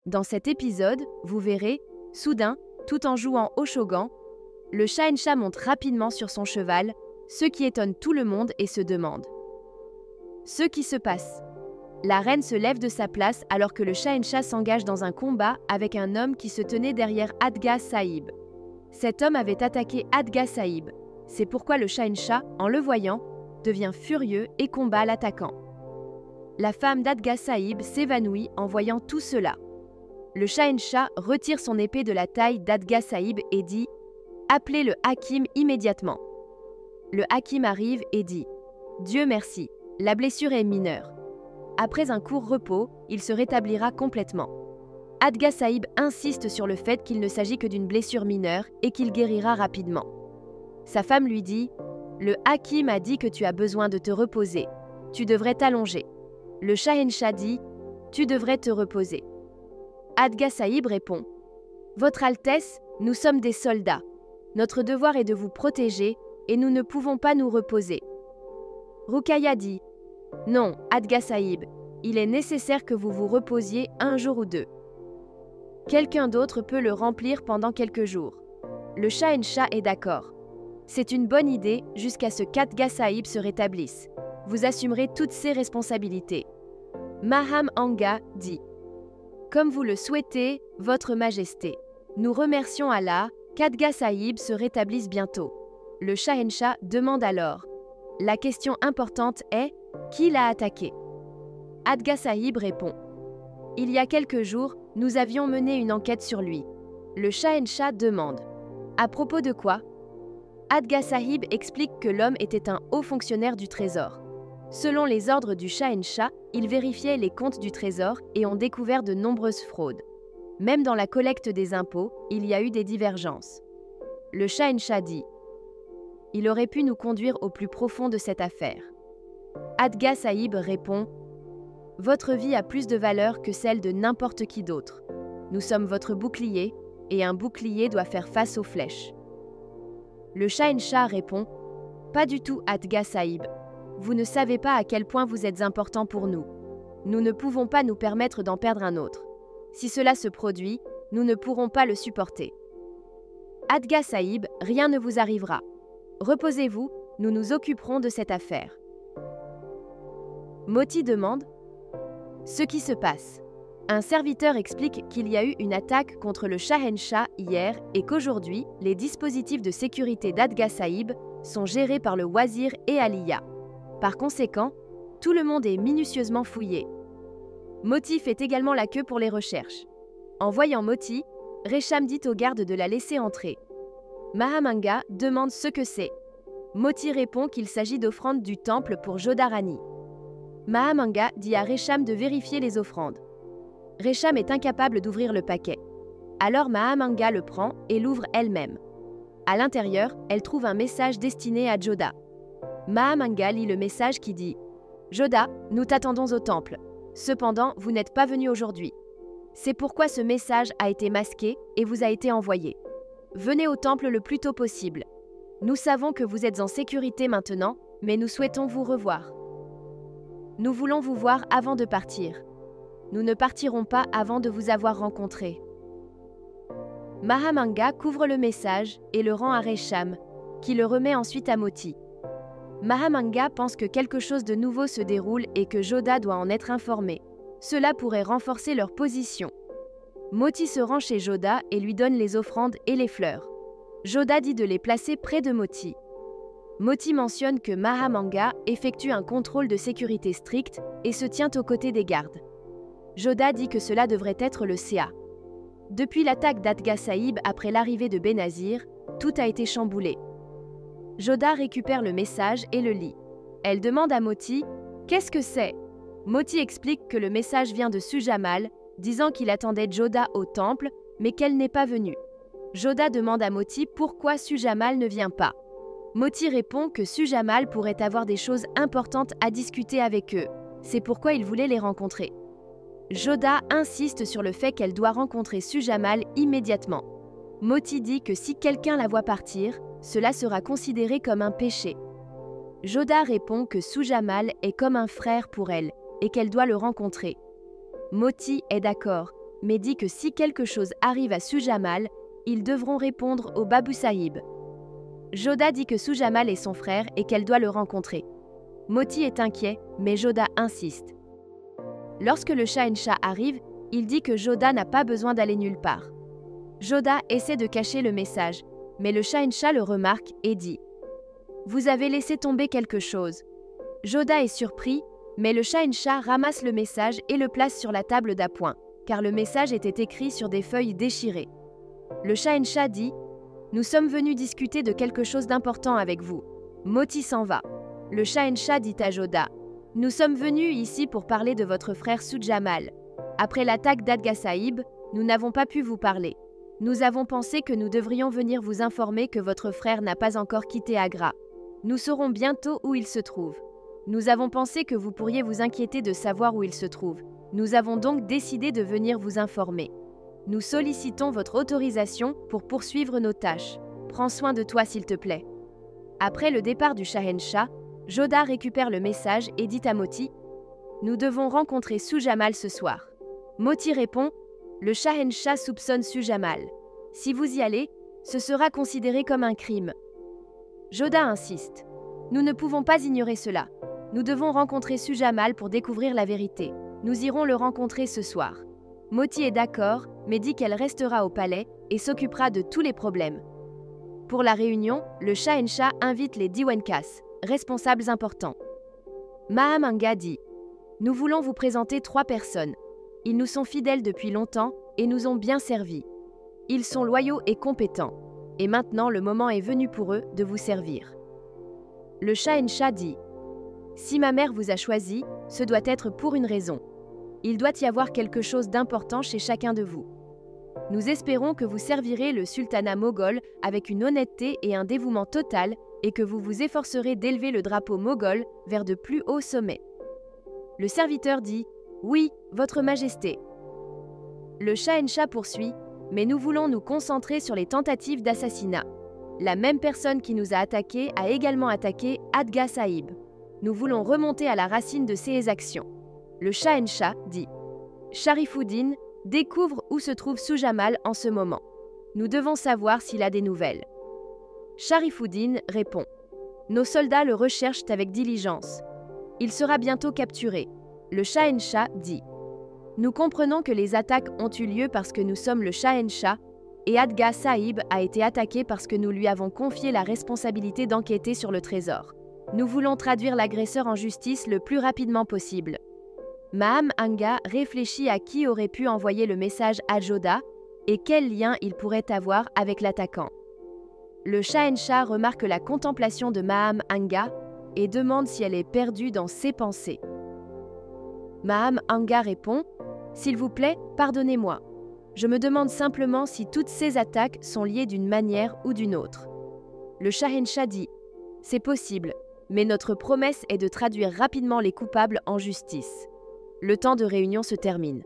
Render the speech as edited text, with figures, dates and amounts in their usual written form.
Dans cet épisode, vous verrez, soudain, tout en jouant au shogun, le Shahencha monte rapidement sur son cheval, ce qui étonne tout le monde et se demande. Ce qui se passe. La reine se lève de sa place alors que le Shahencha s'engage dans un combat avec un homme qui se tenait derrière Adga Sahib. Cet homme avait attaqué Adga Sahib. C'est pourquoi le Shahencha, en le voyant, devient furieux et combat l'attaquant. La femme d'Adga Sahib s'évanouit en voyant tout cela. Le Shahencha retire son épée de la taille d'Adga Sahib et dit « Appelez le Hakim immédiatement ». Le Hakim arrive et dit « Dieu merci, la blessure est mineure. Après un court repos, il se rétablira complètement. » Adga Sahib insiste sur le fait qu'il ne s'agit que d'une blessure mineure et qu'il guérira rapidement. Sa femme lui dit « Le Hakim a dit que tu as besoin de te reposer. Tu devrais t'allonger. » Le Shahencha dit « Tu devrais te reposer. » Adga Sahib répond « Votre Altesse, nous sommes des soldats. Notre devoir est de vous protéger et nous ne pouvons pas nous reposer. » Ruqayya dit « Non, Adga Sahib, il est nécessaire que vous vous reposiez un jour ou deux. Quelqu'un d'autre peut le remplir pendant quelques jours. » Le Shahencha est d'accord. C'est une bonne idée jusqu'à ce qu'Adga Sahib se rétablisse. Vous assumerez toutes ses responsabilités. Maham Anga dit « Comme vous le souhaitez, Votre Majesté. Nous remercions Allah qu'Adga Sahib se rétablisse bientôt. » Le Shahencha demande alors « La question importante est, qui l'a attaqué ?» Adga Sahib répond « Il y a quelques jours, nous avions mené une enquête sur lui. » Le Shahencha demande « À propos de quoi ?» Adga Sahib explique que l'homme était un haut fonctionnaire du Trésor. Selon les ordres du Shahencha, il vérifiait les comptes du Trésor et ont découvert de nombreuses fraudes. Même dans la collecte des impôts, il y a eu des divergences. Le Shahencha dit « Il aurait pu nous conduire au plus profond de cette affaire. » Adga Sahib répond « Votre vie a plus de valeur que celle de n'importe qui d'autre. Nous sommes votre bouclier, et un bouclier doit faire face aux flèches. » Le Shahencha répond « Pas du tout, Adga Sahib. Vous ne savez pas à quel point vous êtes important pour nous. Nous ne pouvons pas nous permettre d'en perdre un autre. Si cela se produit, nous ne pourrons pas le supporter. Adga Sahib, rien ne vous arrivera. Reposez-vous, nous nous occuperons de cette affaire. » Moti demande « Ce qui se passe. » Un serviteur explique qu'il y a eu une attaque contre le Shahencha hier et qu'aujourd'hui, les dispositifs de sécurité d'Adga Sahib sont gérés par le Wazir et Aliya. Par conséquent, tout le monde est minutieusement fouillé. Moti fait également la queue pour les recherches. En voyant Moti, Resham dit aux gardes de la laisser entrer. Mahamanga demande ce que c'est. Moti répond qu'il s'agit d'offrandes du temple pour Jodharani. Mahamanga dit à Resham de vérifier les offrandes. Resham est incapable d'ouvrir le paquet. Alors Mahamanga le prend et l'ouvre elle-même. À l'intérieur, elle trouve un message destiné à Joda. Mahamanga lit le message qui dit « Joda, nous t'attendons au temple. Cependant, vous n'êtes pas venu aujourd'hui. C'est pourquoi ce message a été masqué et vous a été envoyé. Venez au temple le plus tôt possible. Nous savons que vous êtes en sécurité maintenant, mais nous souhaitons vous revoir. Nous voulons vous voir avant de partir. Nous ne partirons pas avant de vous avoir rencontré. » Mahamanga couvre le message et le rend à Resham, qui le remet ensuite à Moti. Mahamanga pense que quelque chose de nouveau se déroule et que Joda doit en être informé. Cela pourrait renforcer leur position. Moti se rend chez Joda et lui donne les offrandes et les fleurs. Joda dit de les placer près de Moti. Moti mentionne que Mahamanga effectue un contrôle de sécurité strict et se tient aux côtés des gardes. Joda dit que cela devrait être le CA. Depuis l'attaque d'Adga Sahib après l'arrivée de Benazir, tout a été chamboulé. Joda récupère le message et le lit. Elle demande à Moti « Qu'est-ce que c'est ?» Moti explique que le message vient de Sujamal, disant qu'il attendait Joda au temple, mais qu'elle n'est pas venue. Joda demande à Moti pourquoi Sujamal ne vient pas. Moti répond que Sujamal pourrait avoir des choses importantes à discuter avec eux. C'est pourquoi il voulait les rencontrer. Joda insiste sur le fait qu'elle doit rencontrer Sujamal immédiatement. Moti dit que si quelqu'un la voit partir, cela sera considéré comme un péché. Joda répond que Sujamal est comme un frère pour elle et qu'elle doit le rencontrer. Moti est d'accord, mais dit que si quelque chose arrive à Sujamal, ils devront répondre au Babou Sahib. Joda dit que Sujamal est son frère et qu'elle doit le rencontrer. Moti est inquiet, mais Joda insiste. Lorsque le Shahenshah arrive, il dit que Joda n'a pas besoin d'aller nulle part. Joda essaie de cacher le message, mais le Shahenshah le remarque et dit « Vous avez laissé tomber quelque chose ». Joda est surpris, mais le Shahenshah ramasse le message et le place sur la table d'appoint, car le message était écrit sur des feuilles déchirées. Le Shahenshah dit « Nous sommes venus discuter de quelque chose d'important avec vous. » Moti s'en va. Le Shahenshah dit à Joda « Nous sommes venus ici pour parler de votre frère Sujamal. Après l'attaque d'Adga Sahib, nous n'avons pas pu vous parler. Nous avons pensé que nous devrions venir vous informer que votre frère n'a pas encore quitté Agra. Nous saurons bientôt où il se trouve. Nous avons pensé que vous pourriez vous inquiéter de savoir où il se trouve. Nous avons donc décidé de venir vous informer. Nous sollicitons votre autorisation pour poursuivre nos tâches. Prends soin de toi s'il te plaît. » Après le départ du Shahenshah, Joda récupère le message et dit à Moti « Nous devons rencontrer Sujamal ce soir. » Moti répond « Le Shahenshah soupçonne Sujamal. Si vous y allez, ce sera considéré comme un crime. » Joda insiste « Nous ne pouvons pas ignorer cela. Nous devons rencontrer Sujamal pour découvrir la vérité. Nous irons le rencontrer ce soir. » Moti est d'accord, mais dit qu'elle restera au palais et s'occupera de tous les problèmes. Pour la réunion, le Shahenshah invite les Diwankas, responsables importants. Mahamanga dit « Nous voulons vous présenter 3 personnes. Ils nous sont fidèles depuis longtemps et nous ont bien servis. Ils sont loyaux et compétents. Et maintenant, le moment est venu pour eux de vous servir. » Le Shahenshah dit « Si ma mère vous a choisi, ce doit être pour une raison. Il doit y avoir quelque chose d'important chez chacun de vous. Nous espérons que vous servirez le sultanat moghol avec une honnêteté et un dévouement total et que vous vous efforcerez d'élever le drapeau moghol vers de plus hauts sommets. » Le serviteur dit « Oui, votre majesté. » Le Shahenshah poursuit « Mais nous voulons nous concentrer sur les tentatives d'assassinat. La même personne qui nous a attaqués a également attaqué Adga Sahib. Nous voulons remonter à la racine de ces actions. » Le Shahenshah dit « Sharifuddin, découvre où se trouve Sujamal en ce moment. Nous devons savoir s'il a des nouvelles. » Sharifuddin répond « Nos soldats le recherchent avec diligence. Il sera bientôt capturé. » Le Shahenshah dit « Nous comprenons que les attaques ont eu lieu parce que nous sommes le Shahenshah et Adga Sahib a été attaqué parce que nous lui avons confié la responsabilité d'enquêter sur le trésor. Nous voulons traduire l'agresseur en justice le plus rapidement possible. » Mahamanga réfléchit à qui aurait pu envoyer le message à Joda et quel lien il pourrait avoir avec l'attaquant. Le Shahenshah remarque la contemplation de Mahamanga et demande si elle est perdue dans ses pensées. Mahamanga répond « S'il vous plaît, pardonnez-moi. Je me demande simplement si toutes ces attaques sont liées d'une manière ou d'une autre. » Le Shahenshah dit « C'est possible, mais notre promesse est de traduire rapidement les coupables en justice. » Le temps de réunion se termine.